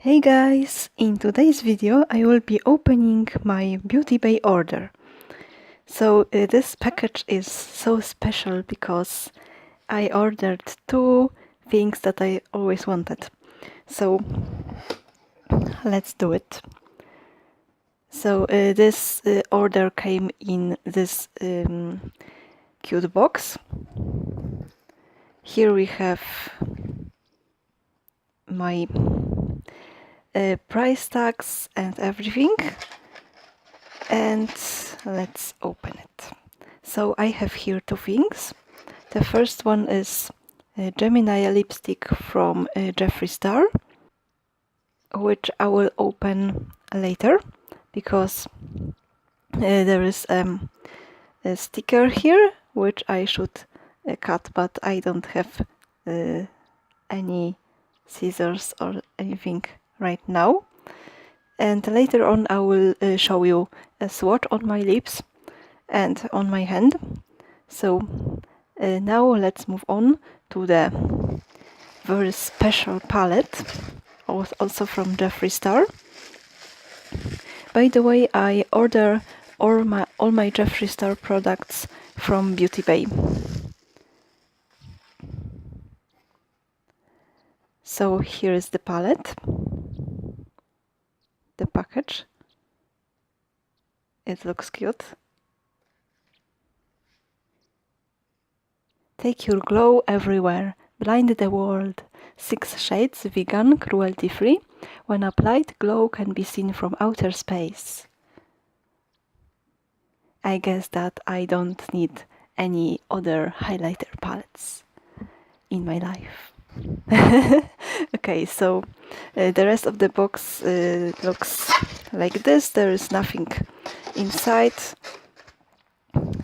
Hey guys, in today's video I will be opening my Beauty Bay order. So this package is so special because I ordered two things that I always wanted. So let's do it. So this order came in this cute box. Here we have my price tags and everything, and let's open it. So I have here two things. The first one is a Gemini lipstick from Jeffree Star, which I will open later because there is a sticker here which I should cut, but I don't have any scissors or anything right now. And later on I will show you a swatch on my lips and on my hand. So now let's move on to the very special palette, also from Jeffree Star. By the way, I order all my Jeffree Star products from Beauty Bay. So here is the palette, the package. It looks cute. Take your glow everywhere, blind the world. 6 shades, vegan, cruelty-free. When applied, glow can be seen from outer space. I guess that I don't need any other highlighter palettes in my life. Okay, so the rest of the box looks like this. There is nothing inside,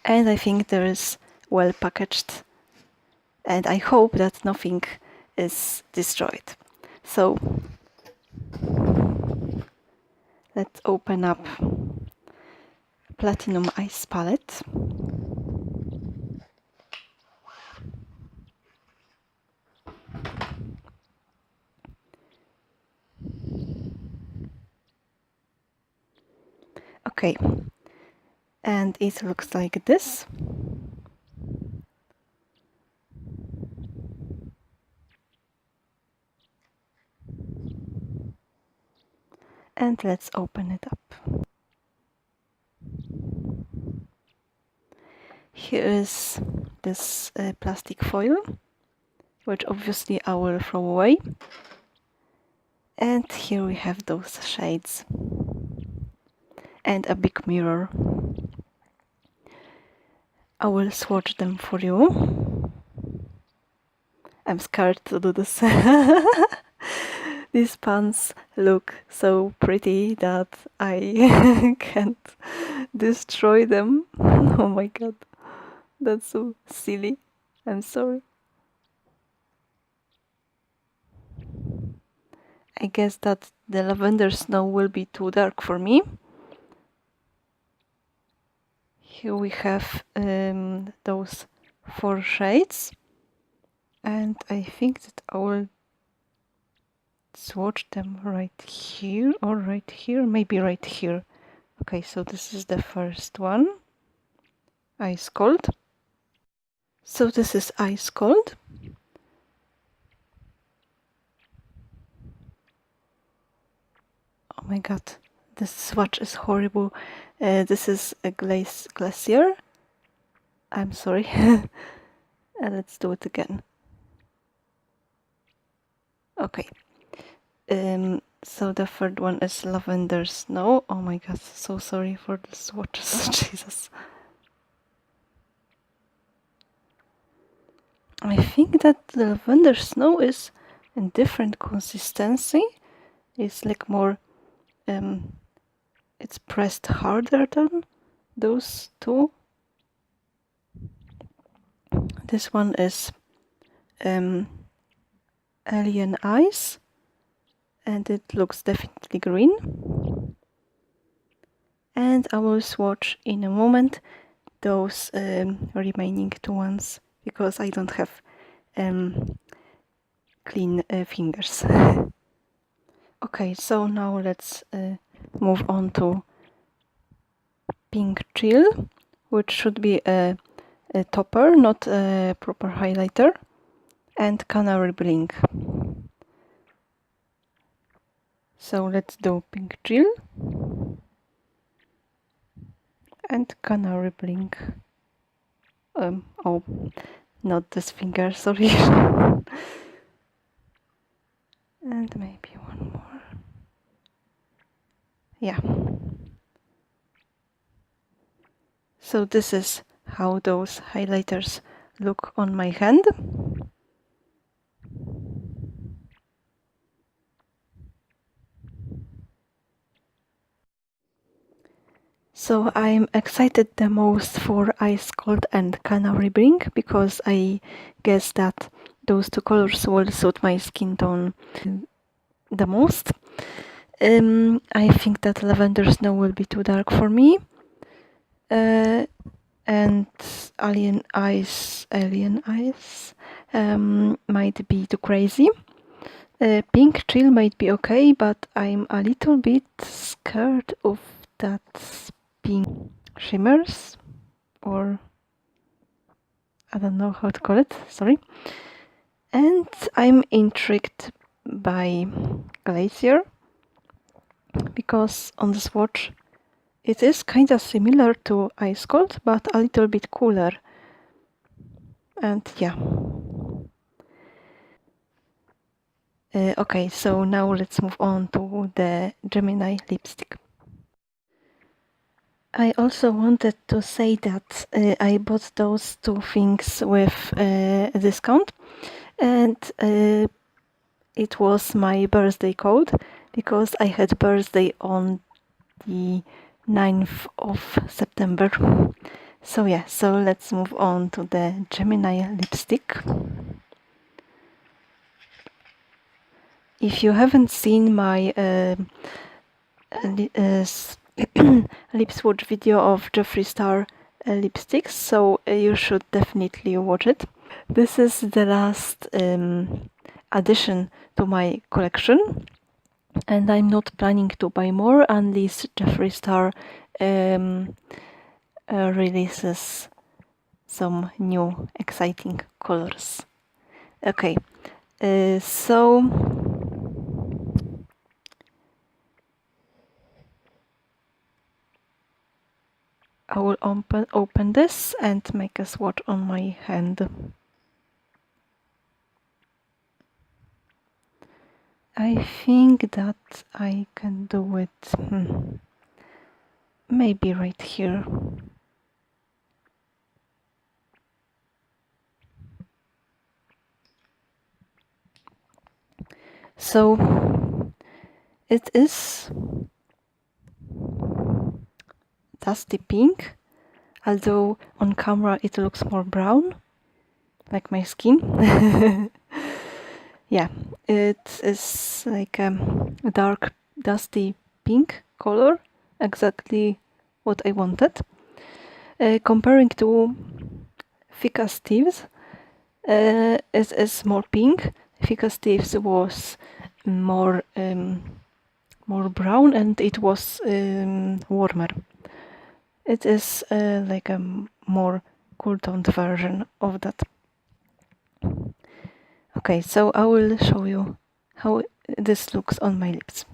and I think there is well packaged, and I hope that nothing is destroyed. So let's open up Platinum Ice palette. Okay, and it looks like this. And let's open it up. Here is this plastic foil, which obviously I will throw away. And here we have those shades. And a big mirror. I will swatch them for you. I'm scared to do this. These pants look so pretty that I can't destroy them. Oh my god, that's so silly. I'm sorry. I guess that the lavender snow will be too dark for me. Here we have those 4 shades, and I think that I will swatch them right here or right here, maybe right here. Okay, so this is the first one, Ice Cold. So this is Ice Cold. Oh my god, this swatch is horrible. This is a glacier. I'm sorry. Let's do it again. Okay. So the third one is Lavender Snow. Oh my god, so sorry for the swatches. Jesus. I think that the Lavender Snow is in different consistency. It's like more it's pressed harder than those two. This one is Alien Eyes, and it looks definitely green. And I will swatch in a moment those remaining two ones because I don't have clean fingers. Okay, so now let's move on to Pink Chill, which should be a topper, not a proper highlighter, and Canary Blink. So let's do Pink Chill and Canary Blink. Oh, not this finger, sorry. And maybe one more. Yeah. So this is how those highlighters look on my hand. So I'm excited the most for Ice Cold and Canary Blink because I guess that those two colors will suit my skin tone the most. I think that Lavender Snow will be too dark for me. And Alien Eyes might be too crazy. Pink Chill might be okay, but I'm a little bit scared of that pink shimmers, or I don't know how to call it, sorry. And I'm intrigued by Glacier, because on the swatch it is kinda similar to Ice Cold, but a little bit cooler. And yeah. Okay, so now let's move on to the Gemini lipstick. I also wanted to say that I bought those two things with a discount, and it was my birthday code because I had birthday on the 9th of September. So yeah, so let's move on to the Gemini lipstick. If you haven't seen my lip swatch video of Jeffree Star lipsticks, so you should definitely watch it. This is the last addition to my collection, and I'm not planning to buy more unless Jeffree Star releases some new exciting colors. Okay, so I will open this and make a swatch on my hand. I think that I can do it maybe right here. So it is dusty pink, although on camera it looks more brown, like my skin. Yeah, it is like a dark dusty pink color, exactly what I wanted. Comparing to Ficus Thieves, it is more pink. Ficus Thieves was more brown, and it was warmer. It is like a more cool toned version of that. Okay, so I will show you how this looks on my lips.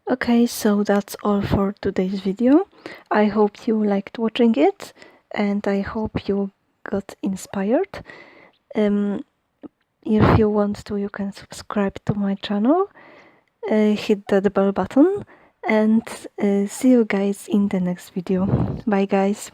Okay, so that's all for today's video. I hope you liked watching it, and I hope you got inspired. If you want to, you can subscribe to my channel, hit that bell button, and see you guys in the next video. Bye guys!